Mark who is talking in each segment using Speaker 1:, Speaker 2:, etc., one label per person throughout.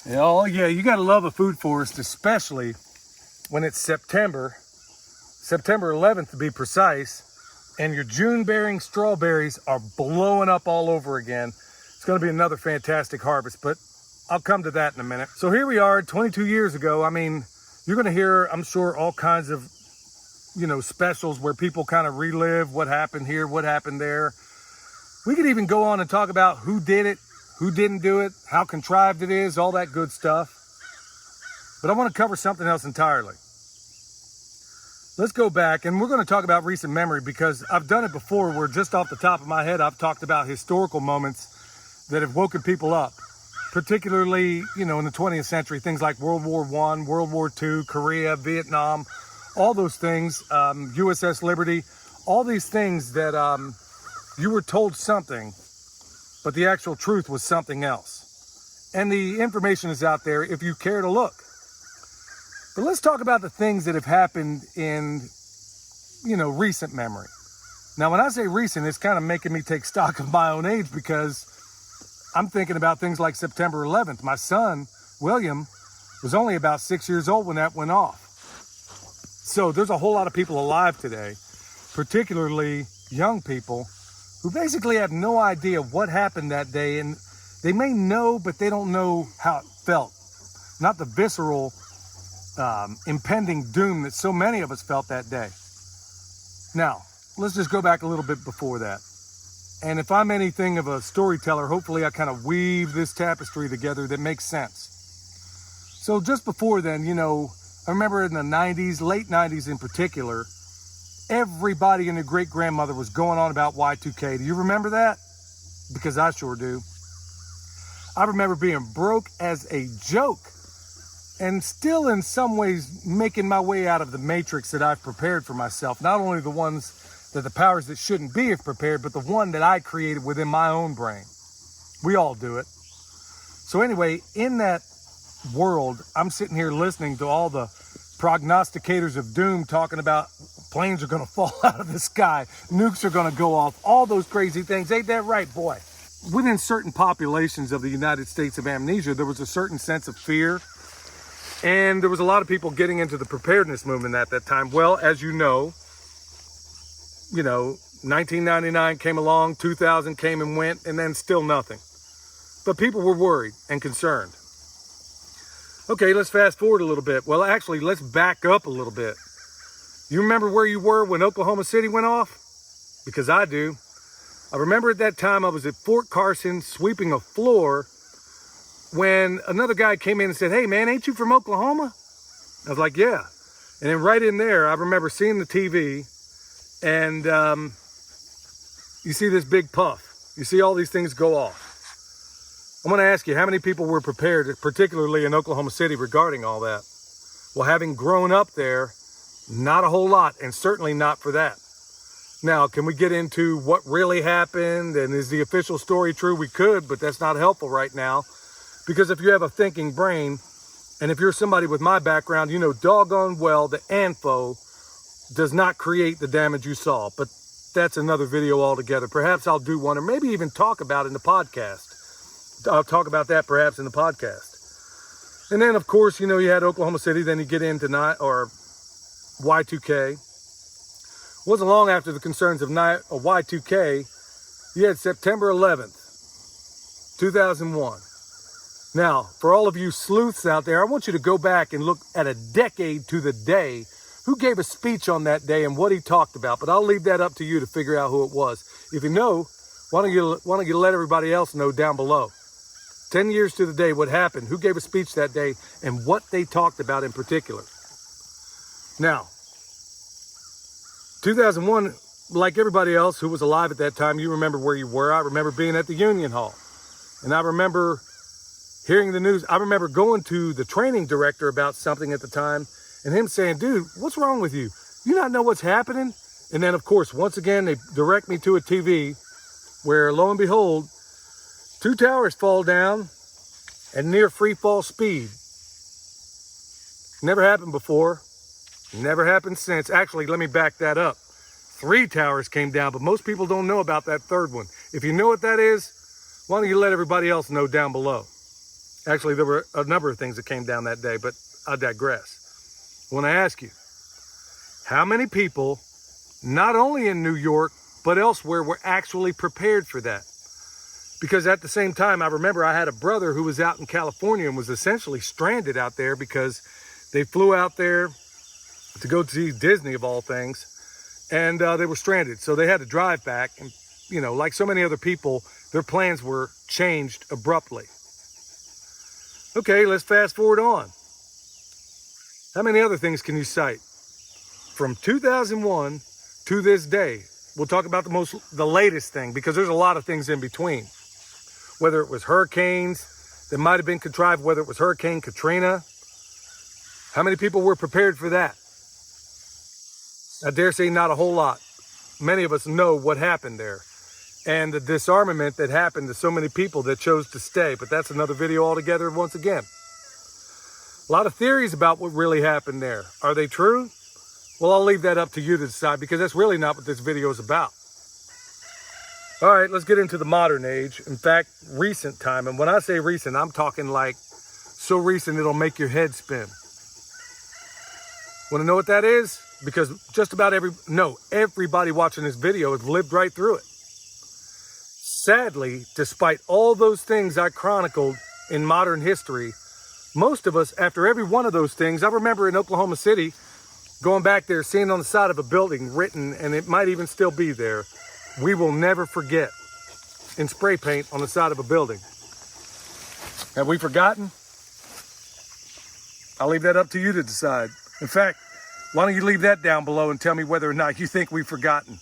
Speaker 1: Oh yeah, you gotta love a food forest, especially when it's September 11th to be precise, and your June-bearing strawberries are blowing up all over again. It's gonna be another fantastic harvest, but I'll come to that in a minute. So here we are, 22 years ago. I mean, you're gonna hear, I'm sure, all kinds of, specials where people kind of relive what happened here, what happened there. We could even go on and talk about who did it, who didn't do it, how contrived it is, all that good stuff. But I want to cover something else entirely. Let's go back, and we're going to talk about recent memory because I've done it before where just off the top of my head, I've talked about historical moments that have woken people up, particularly, in the 20th century, things like World War I, World War II, Korea, Vietnam, all those things, USS Liberty, all these things that you were told something, but the actual truth was something else. And the information is out there if you care to look. But let's talk about the things that have happened in, recent memory. Now, when I say recent, it's kind of making me take stock of my own age because I'm thinking about things like September 11th. My son, William, was only about 6 years old when that went off. So there's a whole lot of people alive today, particularly young people, who basically have no idea what happened that day, and they may know, but they don't know how it felt. Not the visceral, impending doom that so many of us felt that day. Now, let's just go back a little bit before that. And if I'm anything of a storyteller, hopefully I kind of weave this tapestry together that makes sense. So just before then, I remember in the 90s, late 90s in particular, everybody and their great-grandmother was going on about Y2K. Do you remember that? Because I sure do. I remember being broke as a joke and still in some ways making my way out of the matrix that I've prepared for myself. Not only the ones that the powers that shouldn't be have prepared, but the one that I created within my own brain. We all do it. So anyway, in that world, I'm sitting here listening to all the prognosticators of doom talking about planes are going to fall out of the sky, nukes are going to go off, all those crazy things. Ain't that right, boy? Within certain populations of the United States of amnesia, there was a certain sense of fear, and there was a lot of people getting into the preparedness movement at that time. Well, as you know, 1999 came along, 2000 came and went, and then still nothing. But people were worried and concerned. Okay, let's fast forward a little bit. Well, actually, let's back up a little bit. You remember where you were when Oklahoma City went off? Because I do. I remember at that time I was at Fort Carson sweeping a floor when another guy came in and said, "Hey man, ain't you from Oklahoma?" I was like, "Yeah." And then right in there, I remember seeing the TV and you see this big puff. You see all these things go off. I'm going to ask you, how many people were prepared, particularly in Oklahoma City, regarding all that? Well, having grown up there, not a whole lot, and certainly not for that. Now, can we get into what really happened, and is the official story true? We could, but that's not helpful right now, because if you have a thinking brain, and if you're somebody with my background, you know doggone well the ANFO does not create the damage you saw, but that's another video altogether. Perhaps I'll do one, or maybe even talk about it in the podcast. I'll talk about that perhaps in the podcast. And then, of course, you had Oklahoma City. Then you get into Y2K. It wasn't long after the concerns of Y2K. You had September 11th, 2001. Now, for all of you sleuths out there, I want you to go back and look at a decade to the day who gave a speech on that day and what he talked about. But I'll leave that up to you to figure out who it was. If you know, why don't you let everybody else know down below? 10 years to the day, what happened, who gave a speech that day, and what they talked about in particular. Now, 2001, like everybody else who was alive at that time, you remember where you were. I remember being at the Union Hall. And I remember hearing the news. I remember going to the training director about something at the time, and him saying, "Dude, what's wrong with you? You not know what's happening?" And then, of course, once again, they direct me to a TV where, lo and behold, 2 towers fall down at near free fall speed. Never happened before. Never happened since. Actually, let me back that up. 3 towers came down, but most people don't know about that third one. If you know what that is, why don't you let everybody else know down below? Actually, there were a number of things that came down that day, but I digress. I want to ask you, how many people, not only in New York, but elsewhere, were actually prepared for that? Because at the same time, I remember I had a brother who was out in California and was essentially stranded out there because they flew out there to go see Disney, of all things, and they were stranded. So they had to drive back, and, you know, like so many other people, their plans were changed abruptly. Okay, let's fast forward on. How many other things can you cite? From 2001 to this day, we'll talk about the latest thing, because there's a lot of things in between. Whether it was hurricanes that might have been contrived, whether it was Hurricane Katrina. How many people were prepared for that? I dare say not a whole lot. Many of us know what happened there, and the disarmament that happened to so many people that chose to stay. But that's another video altogether once again. A lot of theories about what really happened there. Are they true? Well, I'll leave that up to you to decide, because that's really not what this video is about. All right, let's get into the modern age. In fact, recent time. And when I say recent, I'm talking like so recent it'll make your head spin. Want to know what that is? Because just about everybody watching this video has lived right through it. Sadly, despite all those things I chronicled in modern history, most of us, after every one of those things, I remember in Oklahoma City, going back there, seeing on the side of a building written, and it might even still be there, "We will never forget," in spray paint on the side of a building. Have we forgotten? I'll leave that up to you to decide. In fact, why don't you leave that down below and tell me whether or not you think we've forgotten.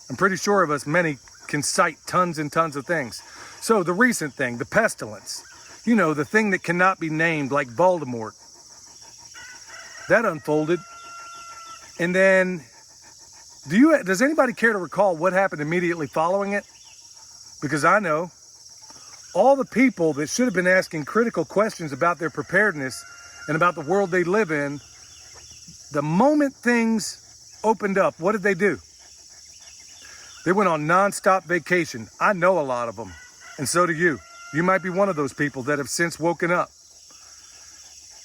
Speaker 1: I'm pretty sure of us, many can cite tons and tons of things. So the recent thing, the pestilence, you know, the thing that cannot be named, like Voldemort, that unfolded. And then, does anybody care to recall what happened immediately following it? Because I know all the people that should have been asking critical questions about their preparedness and about the world they live in, the moment things opened up, what did they do? They went on nonstop vacation. I know a lot of them, and so do you. You might be one of those people that have since woken up.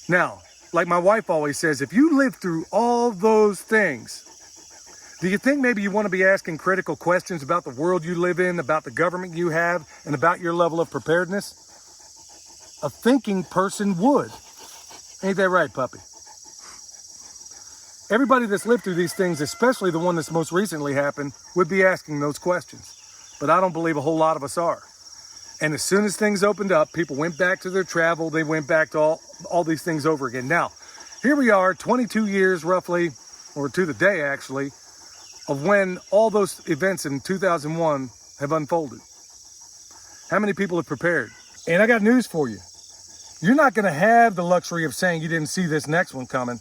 Speaker 1: Now, like my wife always says, if you live through all those things, do you think maybe you want to be asking critical questions about the world you live in, about the government you have, and about your level of preparedness? A thinking person would. Ain't that right, puppy? Everybody that's lived through these things, especially the one that's most recently happened, would be asking those questions. But I don't believe a whole lot of us are. And as soon as things opened up, people went back to their travel. They went back to all these things over again. Now, here we are, 22 years roughly, or to the day actually, of when all those events in 2001 have unfolded. How many people have prepared? And I got news for you. You're not going to have the luxury of saying you didn't see this next one coming,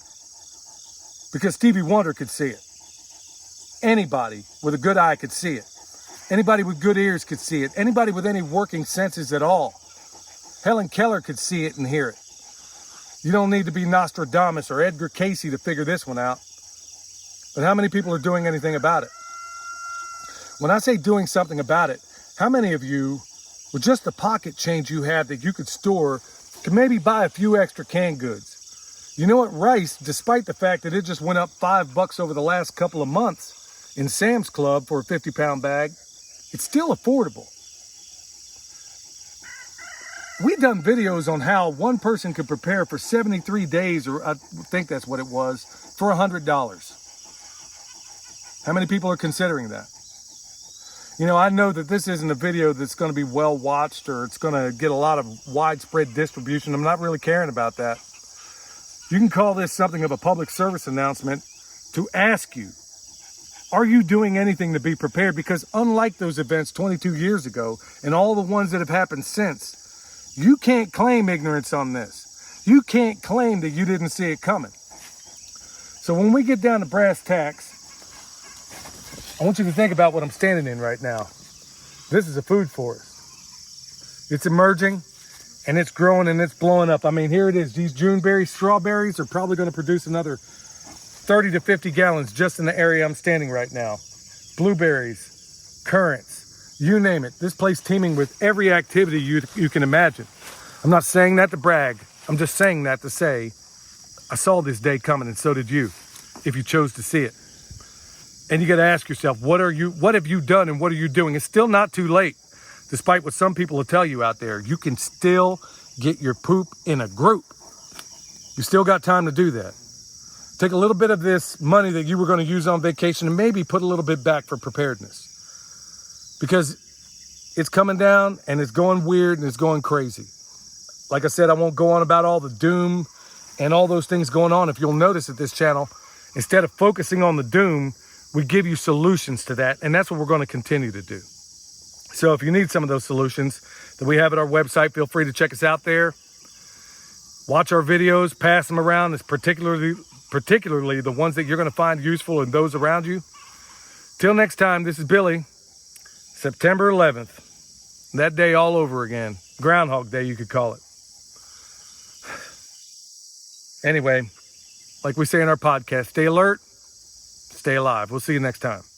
Speaker 1: because Stevie Wonder could see it. Anybody with a good eye could see it. Anybody with good ears could see it. Anybody with any working senses at all. Helen Keller could see it and hear it. You don't need to be Nostradamus or Edgar Casey to figure this one out. But how many people are doing anything about it? When I say doing something about it, how many of you, with just the pocket change you have that you could store, could maybe buy a few extra canned goods? You know what, rice, despite the fact that it just went up $5 over the last couple of months in Sam's Club for a 50-pound bag, it's still affordable. We've done videos on how one person could prepare for 73 days, or I think that's what it was, for $100. How many people are considering that? You know, I know that this isn't a video that's going to be well watched or it's going to get a lot of widespread distribution. I'm not really caring about that. You can call this something of a public service announcement to ask you, are you doing anything to be prepared? Because unlike those events 22 years ago and all the ones that have happened since, you can't claim ignorance on this. You can't claim that you didn't see it coming. So when we get down to brass tacks, I want you to think about what I'm standing in right now. This is a food forest. It's emerging and it's growing and it's blowing up. I mean, here it is. These Juneberry strawberries are probably going to produce another 30 to 50 gallons just in the area I'm standing right now. Blueberries, currants, you name it. This place teeming with every activity you can imagine. I'm not saying that to brag. I'm just saying that to say I saw this day coming, and so did you, if you chose to see it. And you got to ask yourself, what have you done and what are you doing? It's still not too late. Despite what some people will tell you out there, you can still get your poop in a group. You still got time to do that. Take a little bit of this money that you were going to use on vacation and maybe put a little bit back for preparedness. Because it's coming down and it's going weird and it's going crazy. Like I said, I won't go on about all the doom and all those things going on. If you'll notice at this channel, instead of focusing on the doom, we give you solutions to that. And that's what we're going to continue to do. So if you need some of those solutions that we have at our website, feel free to check us out there. Watch our videos, pass them around. It's particularly the ones that you're going to find useful and those around you. Till next time, this is Billy. September 11th. That day all over again. Groundhog Day, you could call it. Anyway, like we say in our podcast, stay alert, stay alive. We'll see you next time.